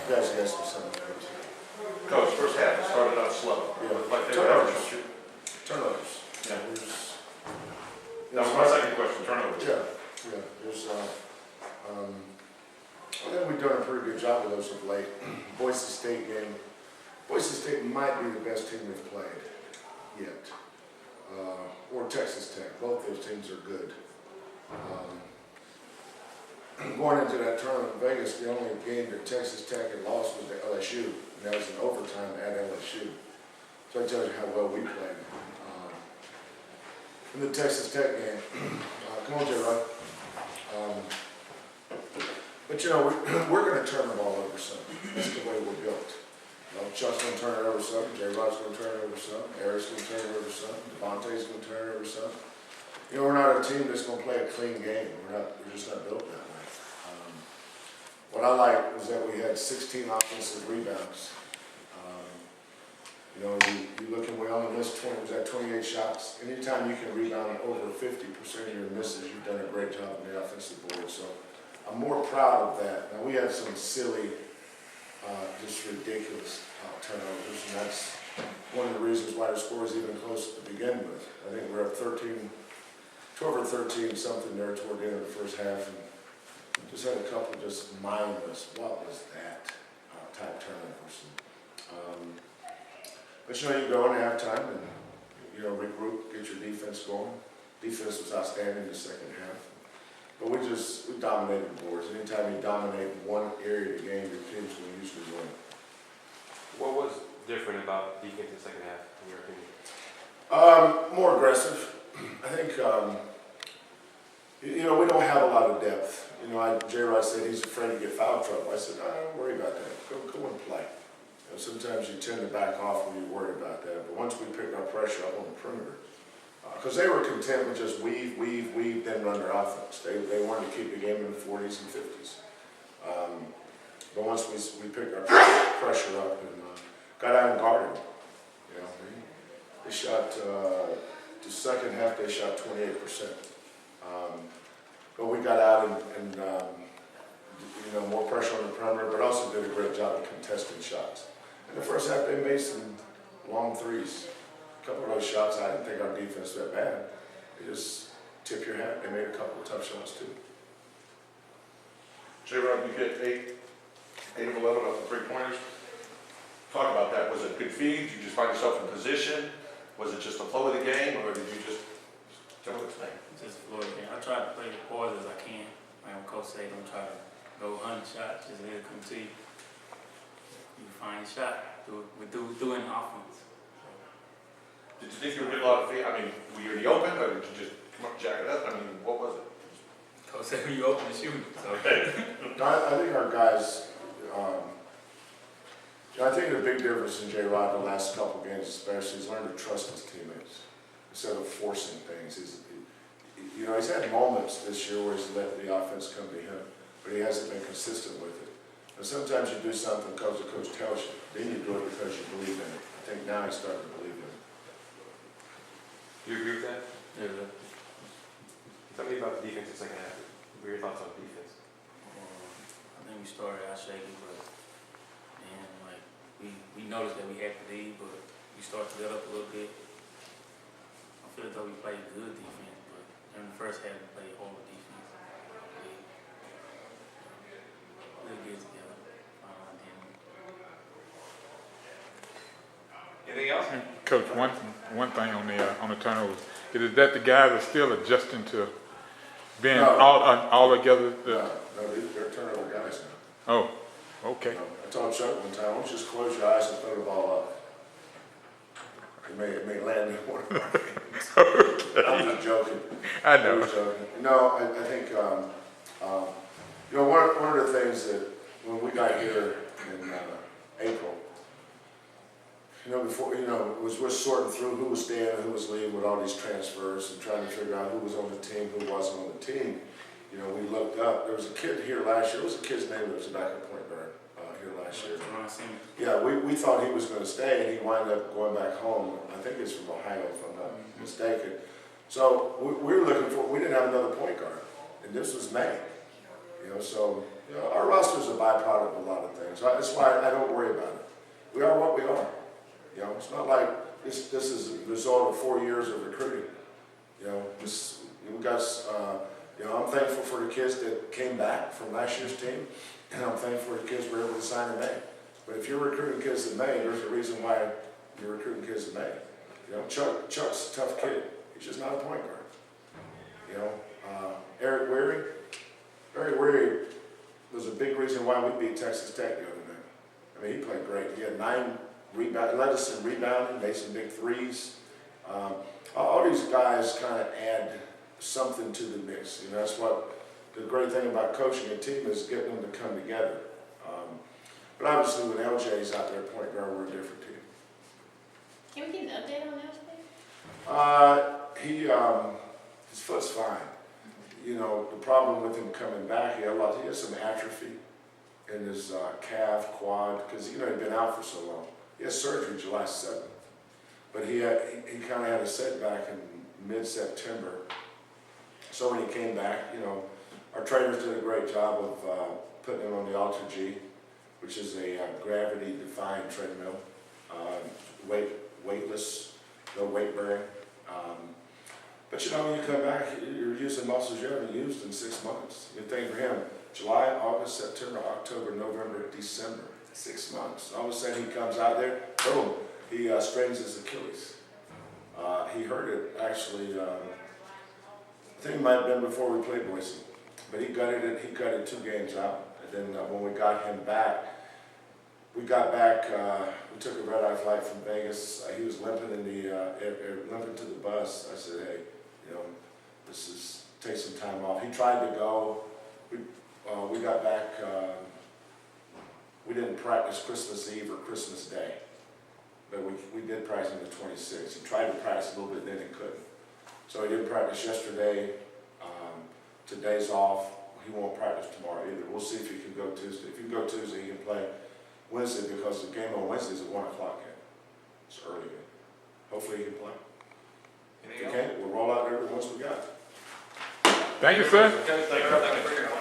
You guys asked me something. Coach, first half, it started out slow. Yeah. Looked like they were Turnovers. having Turnovers. Yeah. That That was my second question, turnovers. Yeah, yeah. There's, I think we've done a pretty good job of those of late. Boise State game. Boise State might be the best team we've played yet. Or Texas Tech. Both those teams are good. Going into that tournament in Vegas, the only game that Texas Tech had lost was to LSU, and that was in overtime at LSU. So that tells you how well we played. In the Texas Tech game, come on, Jerrod. But you know, we're going to turn the ball over some. That's the way we're built. You know, Chuck's going to turn it over some. Jerrod's going to turn it over some. Eric's going to turn it over some. Devontae's going to turn it over some. You know, we're not a team that's going to play a clean game. We're just not built that way. What I like was that we had 16 offensive rebounds. You know, you look and we only missed 28 shots. Anytime you can rebound over 50% of your misses, you've done a great job on the offensive board. So I'm more proud of that. Now we had some silly, just ridiculous turnovers, and that's one of the reasons why the score is even close to begin with. I think we're up 12 or 13 something there toward the end of the first half, and just had a couple just mindless, what was that, type turnovers. But you know, you go in halftime and, you know, regroup, get your defense going. Defense was outstanding in the second half. But we dominated the boards. Anytime you dominate one area of the game, your team's going to usually win. What was different about defense in the second half, in your opinion? More aggressive. I think, you know, we don't have a lot of depth. You know, Jerrod said he's afraid to get foul trouble. I said, no, don't worry about that. Go and play. You know, sometimes you tend to back off when you worry about that. But once we picked our pressure up on the perimeter, because they were content with just weave, then run their offense. They wanted to keep the game in the 40s and 50s. But once we picked our pressure up and got out and guarded, you know, they shot, the second half they shot 28%. But we got out and you know, more pressure on the perimeter, but also did a great job of contesting shots. In the first half, they made some long threes. A couple of those shots, I didn't think our defense was that bad. They just tip your hat. They made a couple of tough shots too. Jerrod, you hit 8 of 11 off the 3-pointers. Talk about that. Was it good feed? Did you just find yourself in position? Was it just the flow of the game, or did you just tell me explain? Just the flow of the game. I try to play as hard as I can. Like when Coach say, don't try to go 100 shots. Just let it come to you. You find a shot. Do it in offense. Did you think you were getting a lot of feed? I mean, were you in the open, or did you just come up and jack it up? I mean, what was it? Coach said when you open the shoot. So. I think our guys, I think the big difference in Jerrod the last couple of games especially is learning to trust his teammates instead of forcing things. You know, he's had moments this year where he's let the offense come to him, but he hasn't been consistent with it. And sometimes you do something because the coach tells you, then you do it because you believe in it. I think now he's starting to believe in it. Do you agree with that? Yeah. Tell me about the defense in the second half. What are your thoughts on defense? I think we started out shaky, but then like we noticed that we had to lead, but we started to let up a little bit. I feel as though we played good defense, but in the first half we played horrible defense. We'll get together. Anything else? Coach, one thing on the turnovers is that the guys are still adjusting to being all together. No, they're turnover guys now. Oh, okay. I told Chuck one time, why don't you just close your eyes and throw the ball up? It may land in one of our games. I'm just joking. I know. No, I think, you know, one of the things that when we got here in April, you know, before, you know, we're sorting through who was staying and who was leaving with all these transfers and trying to figure out who was on the team, who wasn't on the team. You know, we looked up, there was a kid here last year, what was the kid's name that was a backup point guard here last year? Yeah, we thought he was going to stay, and he wound up going back home. I think it's from Ohio, if I'm not mistaken. So we were looking for, we didn't have another point guard, and this was May. You know, so You know, our roster is a byproduct of a lot of things. That's why I don't worry about it. We are what we are. You know, it's not like this is a result of 4 years of recruiting. You know, we got, you know, I'm thankful for the kids that came back from last year's team, and I'm thankful for the kids we were able to sign in May. But if you're recruiting kids in May, there's a reason why you're recruiting kids in May. You know, Chuck's a tough kid. He's just not a point guard. You know, Eric Weary was a big reason why we beat Texas Tech the other night. I mean, he played great. He had 9 rebounds, led us in rebounding, made some big threes. All these guys kind of add something to the mix. You know, that's what the great thing about coaching a team is getting them to come together. But obviously, when LJ's out there point guard, we're a different team. Can we get an update on LJ? His foot's fine. You know, the problem with him coming back, he has some atrophy in his calf, quad, because, you know, he'd been out for so long. He had surgery July 7th, but he kind of had a setback in mid-September. So when he came back, you know, our trainers did a great job of putting him on the Alter G, which is a gravity-defying treadmill, weightless, no weight bearing. But you know, when you come back, you're using muscles you haven't used in 6 months. Good thing for him, July, August, September, October, November, December, 6 months. All of a sudden he comes out there, boom, he strains his Achilles. He hurt it actually, I think it might have been before we played Boise, but he gutted it, he gutted 2 games out. And then when we got him back, we took a red-eye flight from Vegas. He was limping limping to the bus. I said, hey, you know, take some time off. He tried to go. We got back, we didn't practice Christmas Eve or Christmas Day, but we did practice on the 26th. He tried to practice a little bit, then he couldn't. So he didn't practice yesterday. Today's off. He won't practice tomorrow either. We'll see if he can go Tuesday. If he can go Tuesday, he can play Wednesday, because the game on Wednesday is at 1 o'clock game. It's early game. Hopefully he can play. If he can't, we'll roll out there once we got it. Thank you, sir. Thank you.